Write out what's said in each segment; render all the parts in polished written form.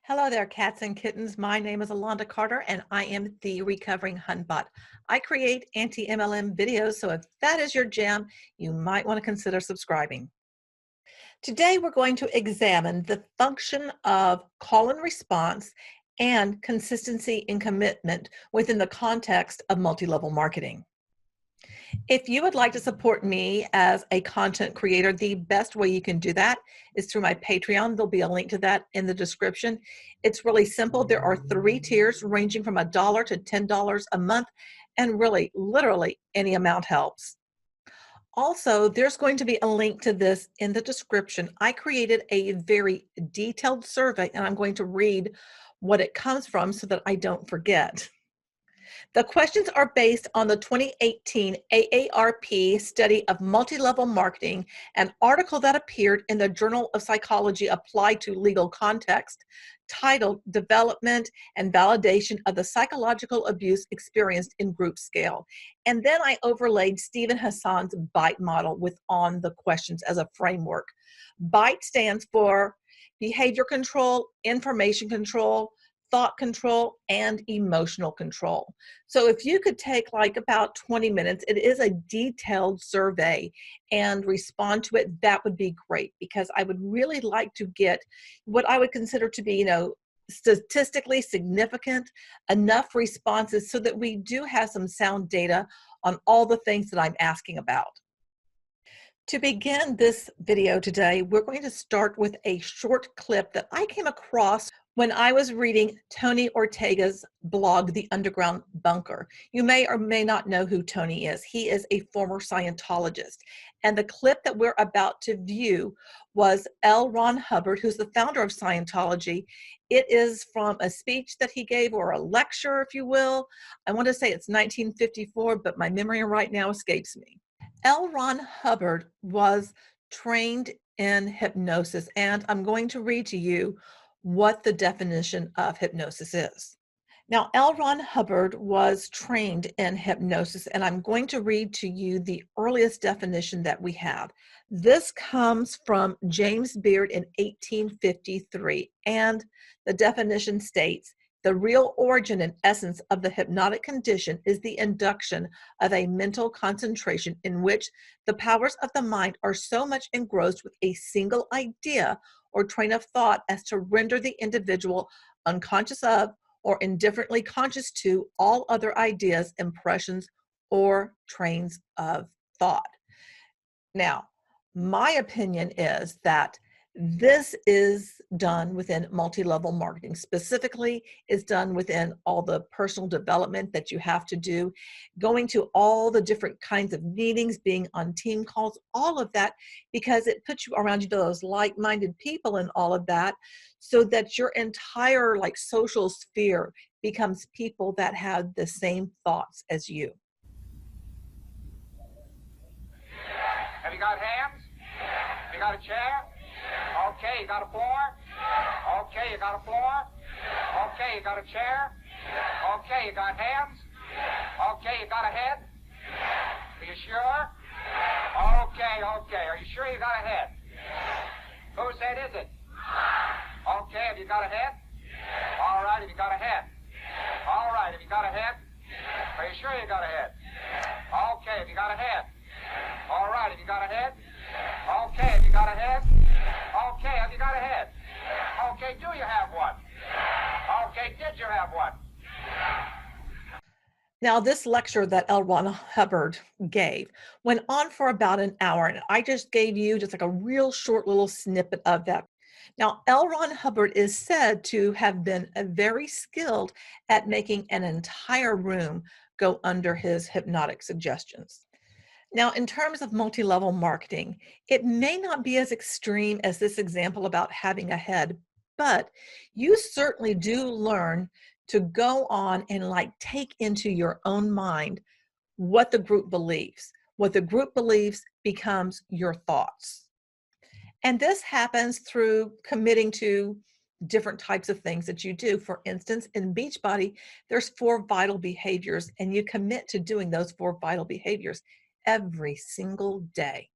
Hello there, cats and kittens. My name is Alonda Carter, and I am the recovering Hunbot. I create anti-MLM videos, so if that is your jam, you might want to consider subscribing. Today, we're going to examine the function of call and response and consistency and commitment within the context of multi-level marketing. If you would like to support me as a content creator, the best way you can do that is through my Patreon. There'll be a link to that in the description. It's really simple. There are 3 tiers ranging from $1 to $10 a month, and really, literally, any amount helps. Also, there's going to be a link to this in the description. I created a very detailed survey, and I'm going to read what it comes from so that I don't forget. The questions are based on the 2018 AARP study of multi-level marketing, an article that appeared in the Journal of Psychology Applied to Legal Context, titled Development and Validation of the Psychological Abuse Experienced in Group Scale. And then I overlaid Stephen Hassan's BITE model on the questions as a framework. BITE stands for behavior control, information control, thought control, and emotional control. So if you could take like about 20 minutes, it is a detailed survey, and respond to it, that would be great, because I would really like to get what I would consider to be, statistically significant enough responses so that we do have some sound data on all the things that I'm asking about. To begin this video today, we're going to start with a short clip that I came across when I was reading Tony Ortega's blog, The Underground Bunker. You may or may not know who Tony is. He is a former Scientologist. And the clip that we're about to view was L. Ron Hubbard, who's the founder of Scientology. It is from a speech that he gave, or a lecture, if you will. I want to say it's 1954, but my memory right now escapes me. L. Ron Hubbard was trained in hypnosis, and I'm going to read to you what the definition of hypnosis is. Now, L. Ron Hubbard was trained in hypnosis, and I'm going to read to you the earliest definition that we have. This comes from James Beard in 1853, and the definition states, "The real origin and essence of the hypnotic condition is the induction of a mental concentration in which the powers of the mind are so much engrossed with a single idea or train of thought as to render the individual unconscious of or indifferently conscious to all other ideas, impressions, or trains of thought." Now, my opinion is that this is done within multi-level marketing. Specifically, is done within all the personal development that you have to do, going to all the different kinds of meetings, being on team calls, all of that, because it puts you around those like-minded people and all of that, so that your entire social sphere becomes people that have the same thoughts as you. Have you got hands? Have you got a chair? Okay, you got a floor? Okay, you got a floor? Okay, you got a chair? Okay, you got hands? Okay, you got a head? Are you sure? Okay. Are you sure you got a head? Whose head is it? Okay, have you got a head? All right, have you got a head? All right, have you got a head? Are you sure you got a head? Okay, have you got a head? All right, have you got a head? Okay, have you got a head? Okay, have you got a head? Okay, do you have one? Okay, did you have one? Now, this lecture that L. Ron Hubbard gave went on for about an hour, and I just gave you just like a real short little snippet of that. Now, L. Ron Hubbard is said to have been very skilled at making an entire room go under his hypnotic suggestions. Now, in terms of multi-level marketing, it may not be as extreme as this example about having a head, but you certainly do learn to go on and take into your own mind what the group believes. What the group believes becomes your thoughts. And this happens through committing to different types of things that you do. For instance, in Beachbody, there's 4 vital behaviors, and you commit to doing those 4 vital behaviors every single day.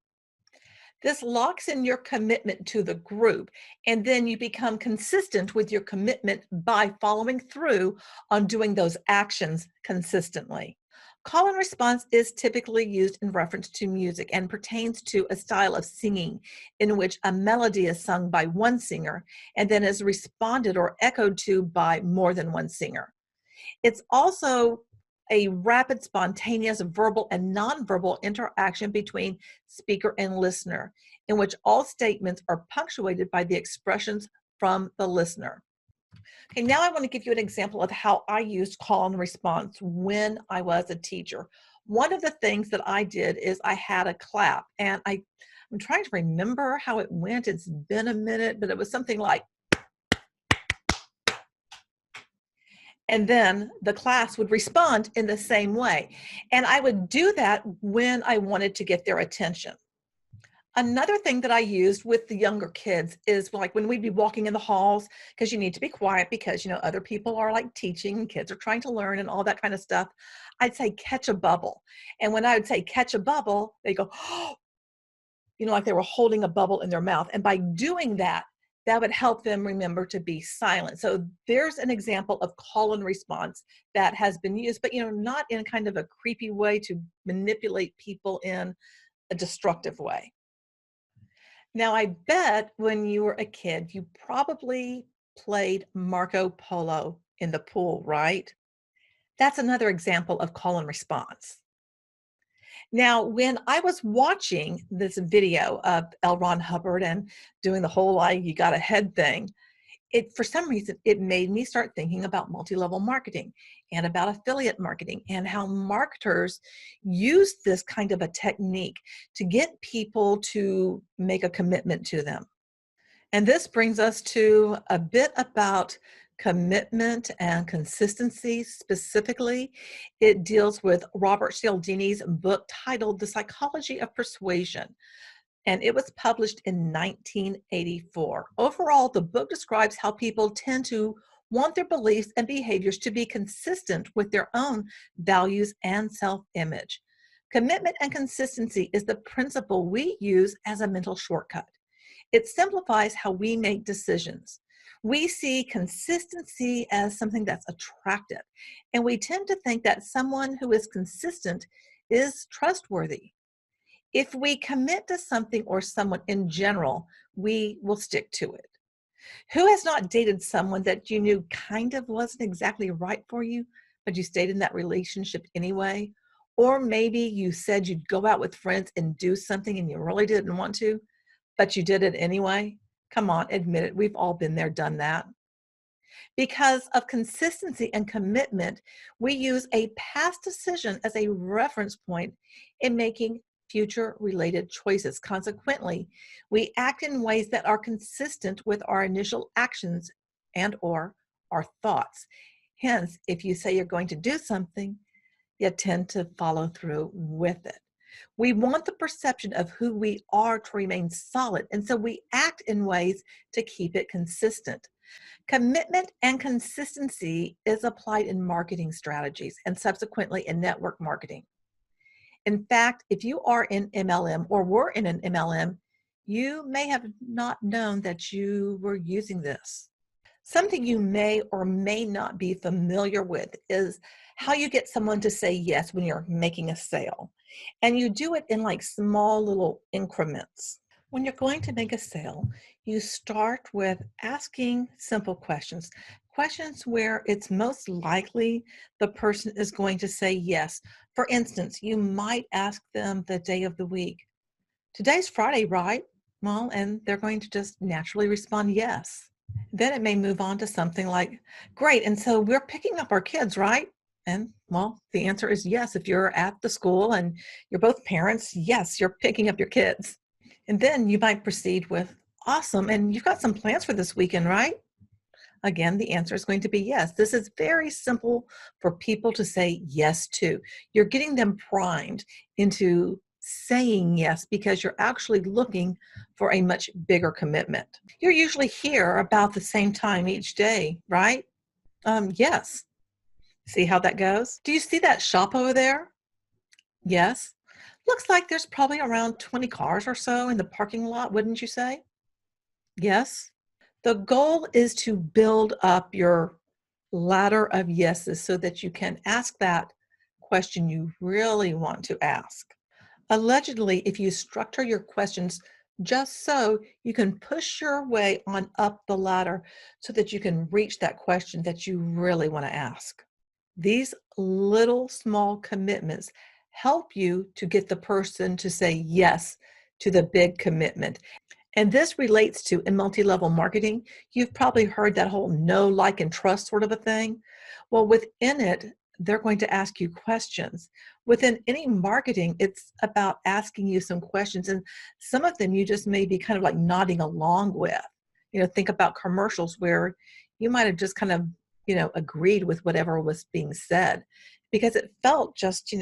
This locks in your commitment to the group, and then you become consistent with your commitment by following through on doing those actions consistently. Call and response is typically used in reference to music and pertains to a style of singing in which a melody is sung by one singer and then is responded or echoed to by more than one singer. It's also a rapid, spontaneous verbal and nonverbal interaction between speaker and listener, in which all statements are punctuated by the expressions from the listener. Okay, now I want to give you an example of how I used call and response when I was a teacher. One of the things that I did is I had a clap, and I'm trying to remember how it went. It's been a minute, but it was something like, and then the class would respond in the same way. And I would do that when I wanted to get their attention. Another thing that I used with the younger kids is like when we'd be walking in the halls, because you need to be quiet because, other people are like teaching, kids are trying to learn and all that kind of stuff. I'd say catch a bubble. And when I would say catch a bubble, they go, like they were holding a bubble in their mouth. And by doing that, that would help them remember to be silent. So there's an example of call and response that has been used, but not in kind of a creepy way to manipulate people in a destructive way. Now, I bet when you were a kid, you probably played Marco Polo in the pool, right? That's another example of call and response. Now, when I was watching this video of L. Ron Hubbard and doing the whole you got a head thing, for some reason, it made me start thinking about multi-level marketing and about affiliate marketing and how marketers use this kind of a technique to get people to make a commitment to them. And this brings us to a bit about commitment and consistency specifically. It deals with Robert Cialdini's book titled The Psychology of Persuasion, and it was published in 1984. Overall, the book describes how people tend to want their beliefs and behaviors to be consistent with their own values and self-image. Commitment and consistency is the principle we use as a mental shortcut. It simplifies how we make decisions. We see consistency as something that's attractive, and we tend to think that someone who is consistent is trustworthy. If we commit to something or someone in general, we will stick to it. Who has not dated someone that you knew kind of wasn't exactly right for you, but you stayed in that relationship anyway? Or maybe you said you'd go out with friends and do something and you really didn't want to, but you did it anyway? Come on, admit it. We've all been there, done that. Because of consistency and commitment, we use a past decision as a reference point in making future related choices. Consequently, we act in ways that are consistent with our initial actions and or our thoughts. Hence, if you say you're going to do something, you tend to follow through with it. We want the perception of who we are to remain solid, and so we act in ways to keep it consistent. Commitment and consistency is applied in marketing strategies and subsequently in network marketing. In fact, if you are in MLM or were in an MLM, you may have not known that you were using this. Something you may or may not be familiar with is how you get someone to say yes when you're making a sale. And you do it in like small little increments. When you're going to make a sale, you start with asking simple questions, questions where it's most likely the person is going to say yes. For instance, you might ask them the day of the week. Today's Friday, right? Well, and they're going to just naturally respond yes. Then it may move on to something like, great, and so we're picking up our kids, right? And well, the answer is yes. If you're at the school and you're both parents, yes, you're picking up your kids. And then you might proceed with, awesome, and you've got some plans for this weekend, right? Again, the answer is going to be yes. This is very simple for people to say yes to. You're getting them primed into saying yes because you're actually looking for a much bigger commitment. You're usually here about the same time each day, right? Yes. See how that goes? Do you see that shop over there? Yes. Looks like there's probably around 20 cars or so in the parking lot, wouldn't you say? Yes. The goal is to build up your ladder of yeses so that you can ask that question you really want to ask. Allegedly, if you structure your questions just so you can push your way on up the ladder so that you can reach that question that you really want to ask. These little small commitments help you to get the person to say yes to the big commitment. And this relates to in multi-level marketing. You've probably heard that whole know, like, and trust sort of a thing. Well, within it, they're going to ask you questions. Within any marketing, it's about asking you some questions. And some of them you just may be kind of like nodding along with. Think about commercials where you might have just kind of, agreed with whatever was being said because it felt just,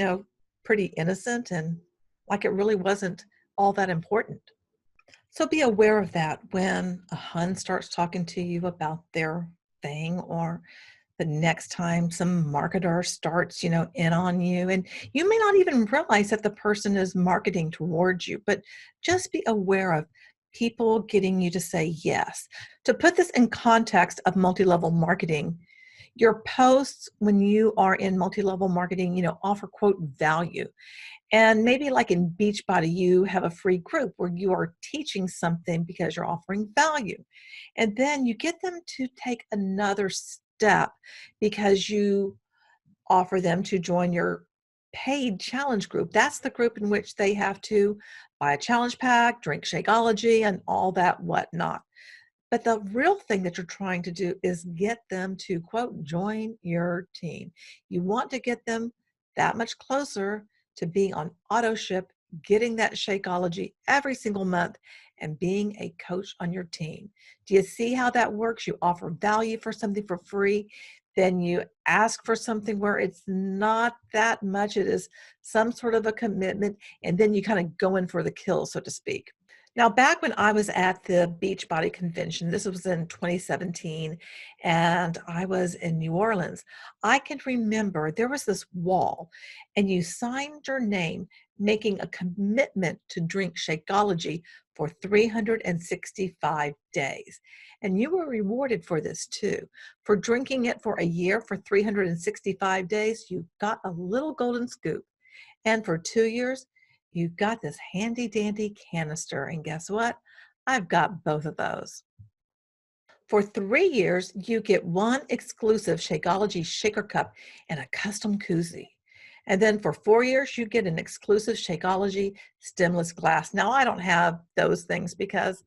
pretty innocent and like it really wasn't all that important. So be aware of that when a Hun starts talking to you about their thing, or the next time some marketer starts, in on you. And you may not even realize that the person is marketing towards you, but just be aware of people getting you to say yes. To put this in context of multi-level marketing, your posts when you are in multi-level marketing, offer quote value. And maybe like in Beachbody, you have a free group where you are teaching something because you're offering value. And then you get them to take another step because you offer them to join your paid challenge group. That's the group in which they have to buy a challenge pack, drink Shakeology, and all that whatnot. But the real thing that you're trying to do is get them to, quote, join your team. You want to get them that much closer to being on auto ship, getting that Shakeology every single month, and being a coach on your team. Do you see how that works? You offer value for something for free, then you ask for something where it's not that much, it is some sort of a commitment, and then you kind of go in for the kill, so to speak. Now, back when I was at the Beachbody Convention, this was in 2017, and I was in New Orleans, I can remember there was this wall, and you signed your name making a commitment to drink Shakeology for 365 days. And you were rewarded for this too. For drinking it for a year for 365 days, you got a little golden scoop. And for 2 years, you got this handy dandy canister. And guess what? I've got both of those. For 3 years, you get one exclusive Shakeology shaker cup and a custom koozie. And then for 4 years, you get an exclusive Shakeology stemless glass. Now, I don't have those things because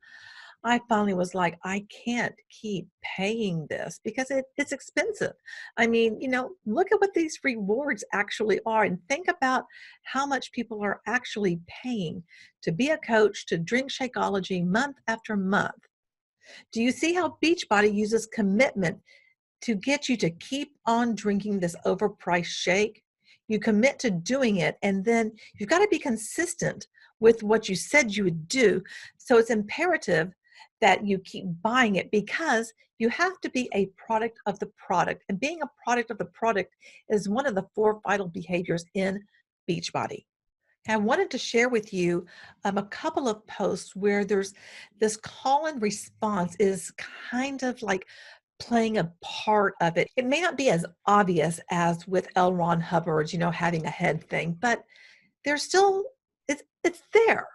I finally was like, I can't keep paying this because it's expensive. I mean, look at what these rewards actually are and think about how much people are actually paying to be a coach, to drink Shakeology month after month. Do you see how Beachbody uses commitment to get you to keep on drinking this overpriced shake? You commit to doing it, and then you've got to be consistent with what you said you would do. So it's imperative that you keep buying it because you have to be a product of the product. And being a product of the product is one of the 4 vital behaviors in Beachbody. I wanted to share with you a couple of posts where there's this call and response is kind of like playing a part of it. It may not be as obvious as with L. Ron Hubbard's, having a head thing, but there's still, it's there.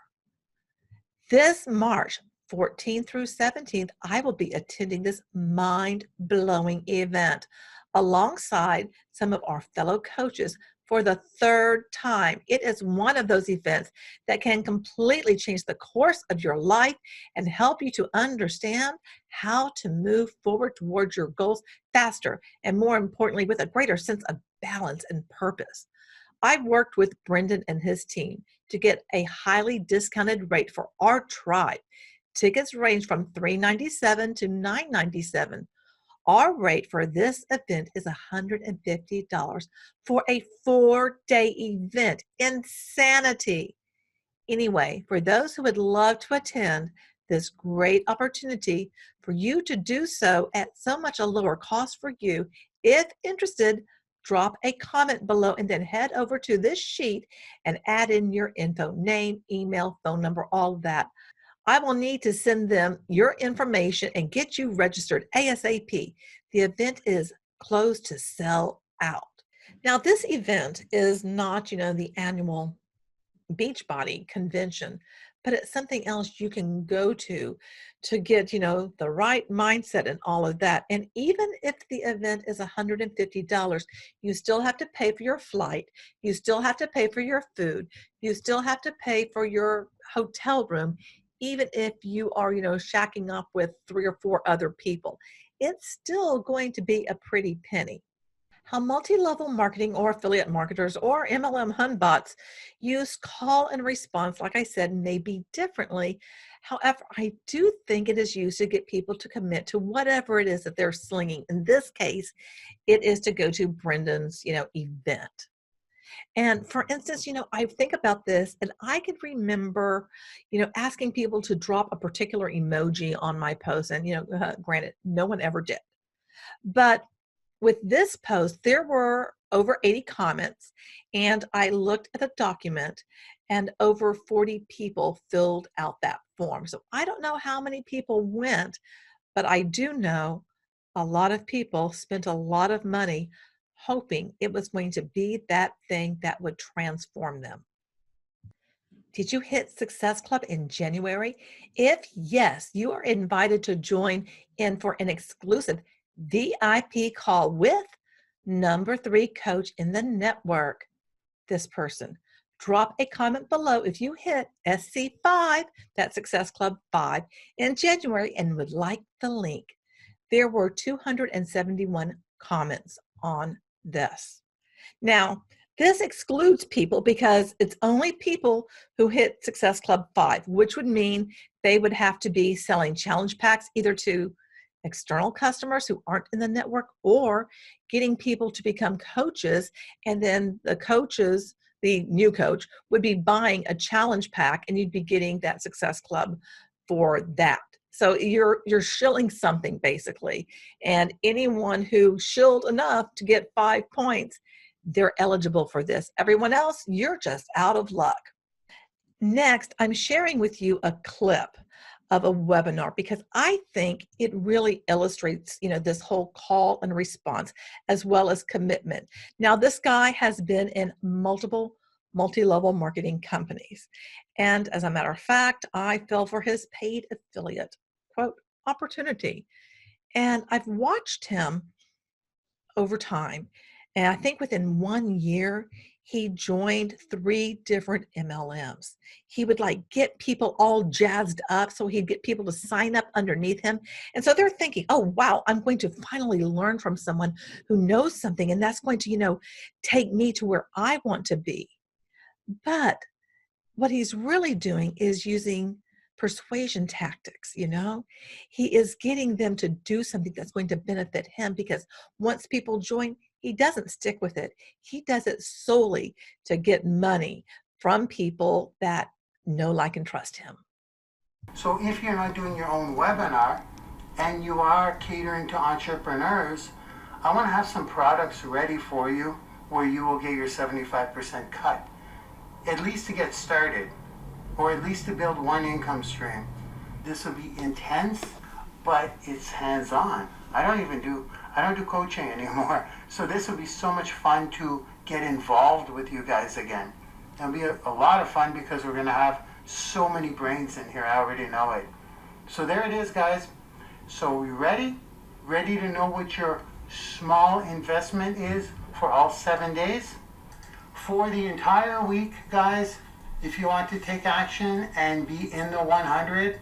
This March 14th through 17th, I will be attending this mind-blowing event alongside some of our fellow coaches for the third time. It is one of those events that can completely change the course of your life and help you to understand how to move forward towards your goals faster and, more importantly, with a greater sense of balance and purpose. I've worked with Brendan and his team to get a highly discounted rate for our tribe. Tickets range from $397 to $997. Our rate for this event is $150 for a 4-day event. Insanity. Anyway, for those who would love to attend this great opportunity for you to do so at so much a lower cost for you, if interested, drop a comment below and then head over to this sheet and add in your info, name, email, phone number, all of that. I will need to send them your information and get you registered ASAP. The event is closed to sell out. Now, this event is not, the annual Beachbody convention, but it's something else you can go to get, the right mindset and all of that. And even if the event is $150, you still have to pay for your flight. You still have to pay for your food. You still have to pay for your hotel room, even if you are, shacking up with 3 or 4 other people. It's still going to be a pretty penny. How multi-level marketing or affiliate marketers or MLM Hunbots use call and response, like I said, may be differently. However, I do think it is used to get people to commit to whatever it is that they're slinging. In this case, it is to go to Brendan's, event. And for instance, I think about this and I can remember, asking people to drop a particular emoji on my post. And, granted, no one ever did. But with this post, there were over 80 comments, and I looked at the document, and over 40 people filled out that form. So I don't know how many people went, but I do know a lot of people spent a lot of money hoping it was going to be that thing that would transform them. Did you hit Success Club in January? If yes, you are invited to join in for an exclusive VIP call with number 3 coach in the network, this person. Drop a comment below if you hit SC5, that Success Club 5, in January and would like the link. There were 271 comments on this. Now, this excludes people because it's only people who hit Success Club 5, which would mean they would have to be selling challenge packs either to external customers who aren't in the network or getting people to become coaches. And then the coaches, the new coach, would be buying a challenge pack and you'd be getting that Success Club for that. So you're shilling something basically. And anyone who shilled enough to get 5 points, they're eligible for this. Everyone else, you're just out of luck. Next, I'm sharing with you a clip of a webinar because I think it really illustrates, this whole call and response as well as commitment. Now, this guy has been in multiple multi-level marketing companies. And as a matter of fact, I fell for his paid affiliate, quote, opportunity. And I've watched him over time. And I think within 1 year, he joined 3 different MLMs. He would get people all jazzed up. So he'd get people to sign up underneath him. And so they're thinking, oh, wow, I'm going to finally learn from someone who knows something. And that's going to, take me to where I want to be. But what he's really doing is using persuasion tactics. He is getting them to do something that's going to benefit him because once people join, he doesn't stick with it. He does it solely to get money from people that know, like, and trust him. So if you're not doing your own webinar and you are catering to entrepreneurs, I want to have some products ready for you where you will get your 75% cut, at least to get started, or at least to build one income stream. This will be intense, but it's hands-on. I don't do coaching anymore. So this will be so much fun to get involved with you guys again. It'll be a lot of fun because we're going to have so many brains in here. I already know it. So there it is, guys. So are we ready? Ready to know what your small investment is for all 7 days? For the entire week, guys, if you want to take action and be in the 100,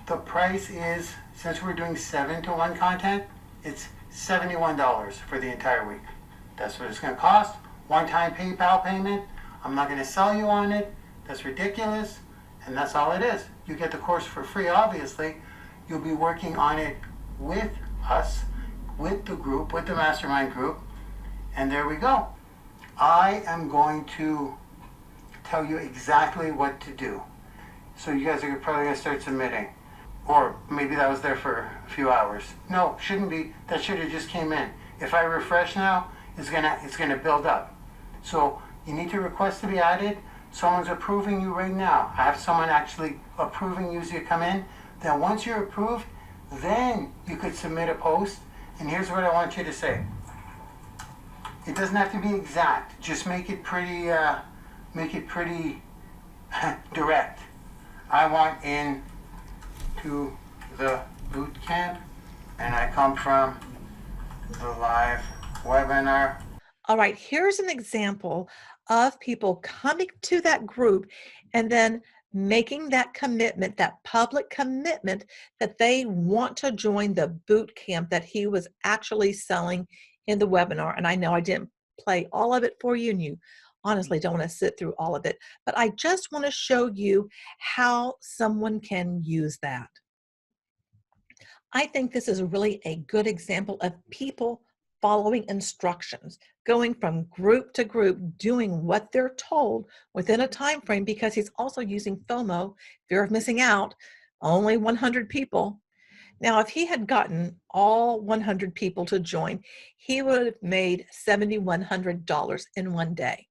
the price is, since we're doing 7-to-1 content, it's $71 for the entire week. That's what it's going to cost. One-time PayPal payment. I'm not going to sell you on it. That's ridiculous. And that's all it is. You get the course for free, obviously. You'll be working on it with us, with the group, with the mastermind group. And there we go. I am going to tell you exactly what to do. So you guys are probably going to start submitting. Or maybe that was there for a few hours. No, shouldn't be. That should have just came in. If I refresh now, it's gonna build up. So you need to request to be added. Someone's approving you right now. I have someone actually approving you as you come in. Then once you're approved, then you could submit a post. And here's what I want you to say. It doesn't have to be exact. Just make it pretty direct. I want in to the boot camp, and I come from the live webinar. All right, here's an example of people coming to that group and then making that commitment, that public commitment that they want to join the boot camp that he was actually selling in the webinar. And I know I didn't play all of it for you, and you honestly don't want to sit through all of it, but I just want to show you how someone can use that. I think this is really a good example of people following instructions, going from group to group, doing what they're told within a time frame, because he's also using FOMO, fear of missing out, only 100 people. Now, if he had gotten all 100 people to join, he would have made $7,100 in one day.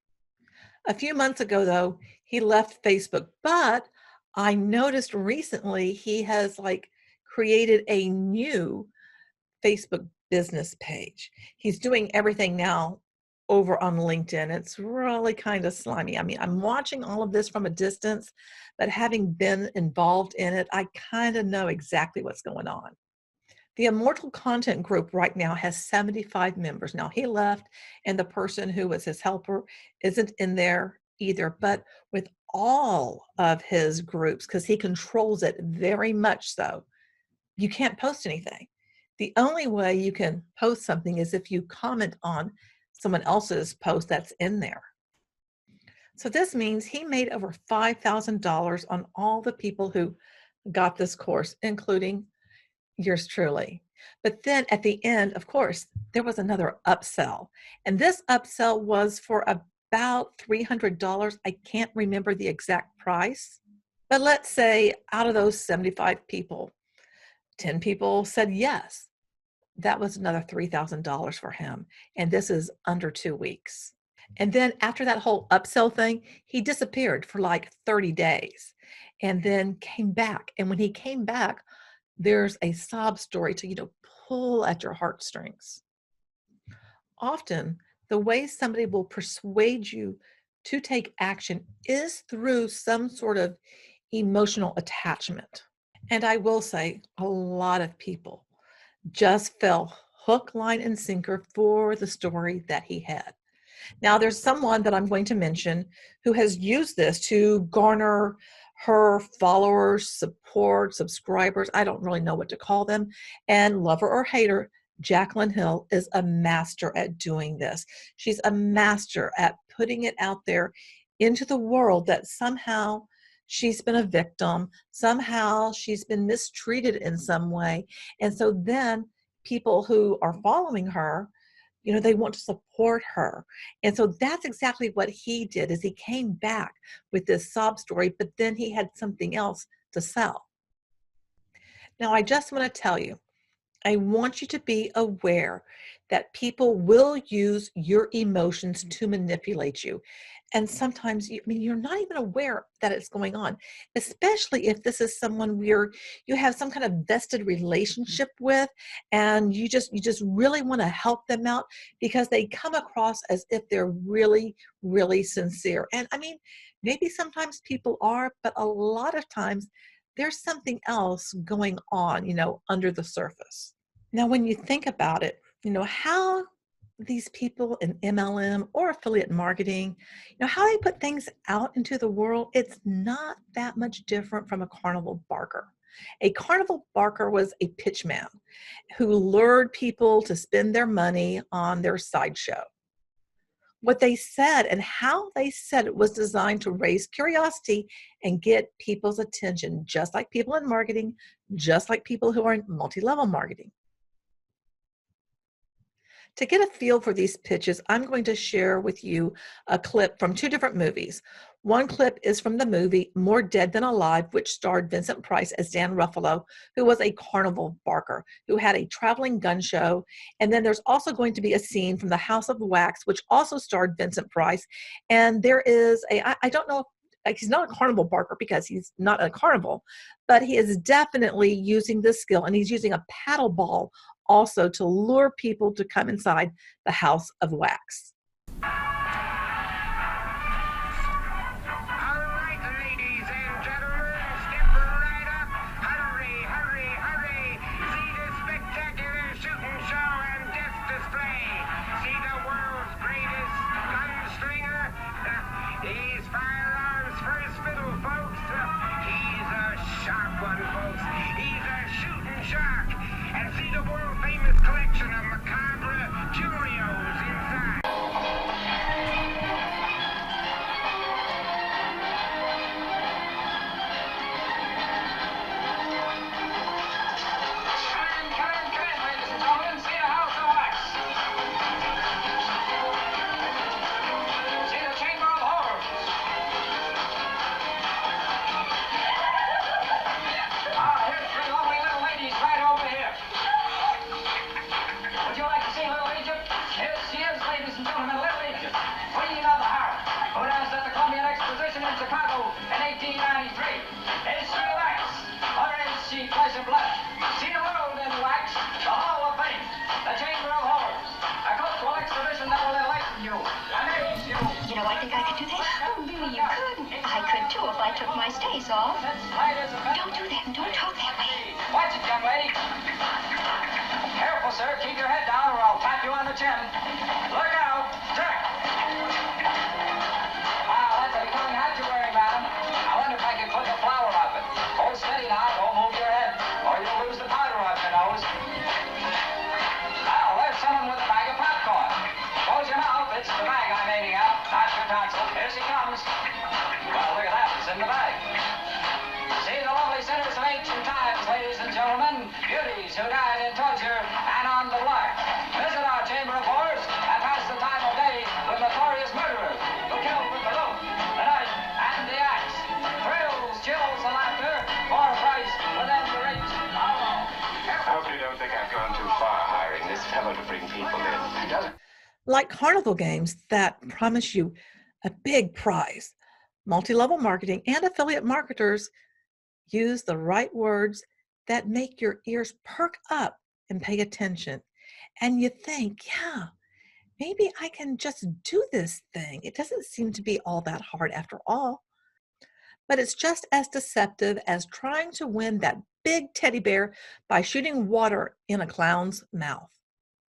A few months ago, though, he left Facebook, but I noticed recently he has created a new Facebook business page. He's doing everything now over on LinkedIn. It's really kind of slimy. I mean, I'm watching all of this from a distance, but having been involved in it, I kind of know exactly what's going on. The Immortal Content Group right now has 75 members. Now, he left, and the person who was his helper isn't in there either, but with all of his groups, because he controls it very much so, you can't post anything. The only way you can post something is if you comment on someone else's post that's in there. So this means he made over $5,000 on all the people who got this course, including yours truly. But then at the end, of course, there was another upsell. And this upsell was for about $300. I can't remember the exact price. But let's say out of those 75 people, 10 people said yes. That was another $3,000 for him. And this is under 2 weeks. And then after that whole upsell thing, he disappeared for like 30 days and then came back. And when he came back, there's a sob story to, pull at your heartstrings. Often, the way somebody will persuade you to take action is through some sort of emotional attachment. And I will say a lot of people just fell hook, line, and sinker for the story that he had. Now, there's someone that I'm going to mention who has used this to garner her followers, support, subscribers. I don't really know what to call them. And lover or hater, Jacqueline Hill is a master at doing this. She's a master at putting it out there into the world that somehow she's been a victim, somehow she's been mistreated in some way. And so then people who are following her, they want to support her. And so that's exactly what he did, is he came back with this sob story, but then he had something else to sell. Now, I just want to tell you, I want you to be aware that people will use your emotions to manipulate you. And sometimes, you're not even aware that it's going on, especially if this is someone where you have some kind of vested relationship with, and you just really want to help them out because they come across as if they're really, really sincere. And maybe sometimes people are, but a lot of times there's something else going on, under the surface. Now, when you think about it, how these people in MLM or affiliate marketing, how they put things out into the world, it's not that much different from a carnival barker. A carnival barker was a pitchman who lured people to spend their money on their sideshow. What they said and how they said it was designed to raise curiosity and get people's attention, just like people in marketing, just like people who are in multi-level marketing. To get a feel for these pitches, I'm going to share with you a clip from 2 different movies. One clip is from the movie More Dead Than Alive, which starred Vincent Price as Dan Ruffalo, who was a carnival barker who had a traveling gun show. And then there's also going to be a scene from The House of Wax, which also starred Vincent Price. And there is I don't know, like, he's not a carnival barker because he's not a carnival, but he is definitely using this skill, and he's using a paddle ball also to lure people to come inside the House of Wax. Took my stays off. Don't do that and don't talk that way. Watch it, young lady. Careful, sir. Keep your head down or I'll tap you on the chin. Look out. Jerk. Wow, that's a becoming hat you're wearing, madam. I wonder if I can clip a flower off it. Hold steady now. Don't move your head or you'll lose the powder off your nose. Well, there's someone with a bag of popcorn. Close your mouth. It's the bag I'm aiming at, not your tonsil. Here she comes. Well, look at that. It's in the bag. See the lovely sinners of ancient times, ladies and gentlemen, beauties who died in torture and on the block. Visit our chamber of horrors and pass the time of day with notorious murderers who killed with the rope, the knife, and the axe. Thrills, chills, and laughter for a price within the reach of all. I hope you don't think I've gone too far hiring this fellow to bring people in. He doesn't. Like carnival games that promise you a big prize, multi-level marketing and affiliate marketers use the right words that make your ears perk up and pay attention. And you think, yeah, maybe I can just do this thing. It doesn't seem to be all that hard after all. But it's just as deceptive as trying to win that big teddy bear by shooting water in a clown's mouth.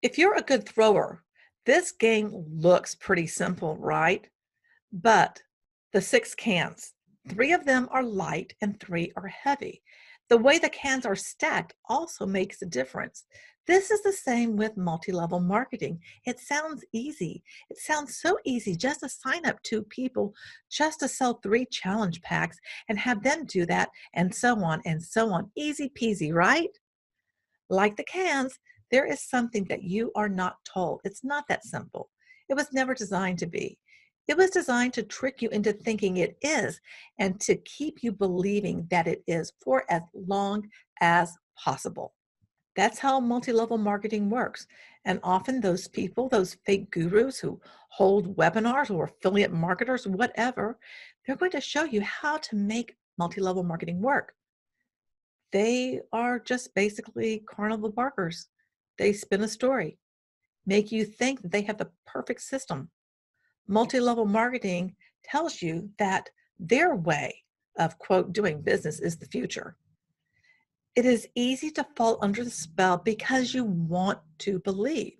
If you're a good thrower, this game looks pretty simple, right? But the 6 cans, 3 of them are light and 3 are heavy. The way the cans are stacked also makes a difference. This is the same with multi-level marketing. It sounds easy. It sounds so easy just to sign up 2 people, just to sell 3 challenge packs and have them do that, and so on and so on. Easy peasy, right? Like the cans, there is something that you are not told. It's not that simple. It was never designed to be. It was designed to trick you into thinking it is and to keep you believing that it is for as long as possible. That's how multi-level marketing works. And often those people, those fake gurus who hold webinars or affiliate marketers, whatever, they're going to show you how to make multi-level marketing work. They are just basically carnival barkers. They spin a story, make you think that they have the perfect system. Multi-level marketing tells you that their way of, quote, doing business is the future. It is easy to fall under the spell because you want to believe.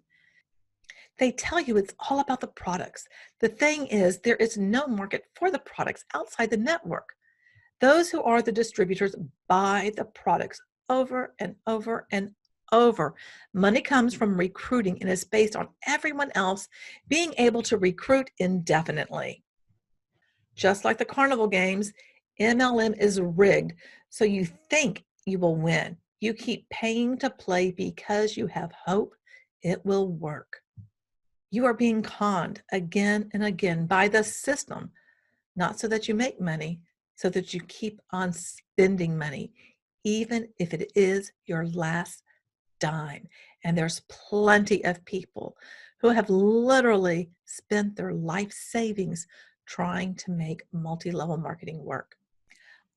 They tell you it's all about the products. The thing is, there is no market for the products outside the network. Those who are the distributors buy the products over and over and over. Money comes from recruiting and is based on everyone else being able to recruit indefinitely. Just like the carnival games, MLM is rigged, so you think you will win. You keep paying to play because you have hope it will work. You are being conned again and again by the system, not so that you make money, so that you keep on spending money, even if it is your last dime. And there's plenty of people who have literally spent their life savings trying to make multi-level marketing work.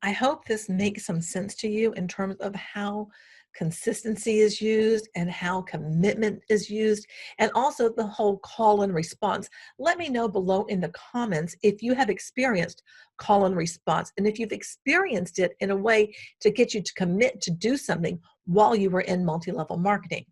I hope this makes some sense to you in terms of how consistency is used and how commitment is used, and also the whole call and response. Let me know below in the comments if you have experienced call and response, and if you've experienced it in a way to get you to commit to do something while you were in multi-level marketing.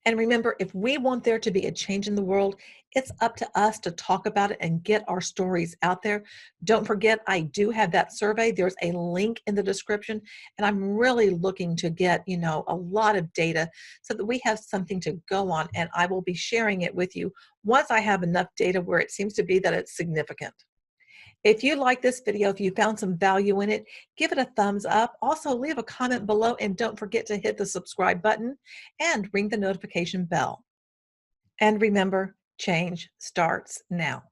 And remember, if we want there to be a change in the world, it's up to us to talk about it and get our stories out there. Don't forget, I do have that survey. There's a link in the description, and I'm really looking to get, a lot of data so that we have something to go on, and I will be sharing it with you once I have enough data where it seems to be that it's significant. If you like this video, if you found some value in it, give it a thumbs up. Also, leave a comment below, and don't forget to hit the subscribe button and ring the notification bell. And remember, change starts now.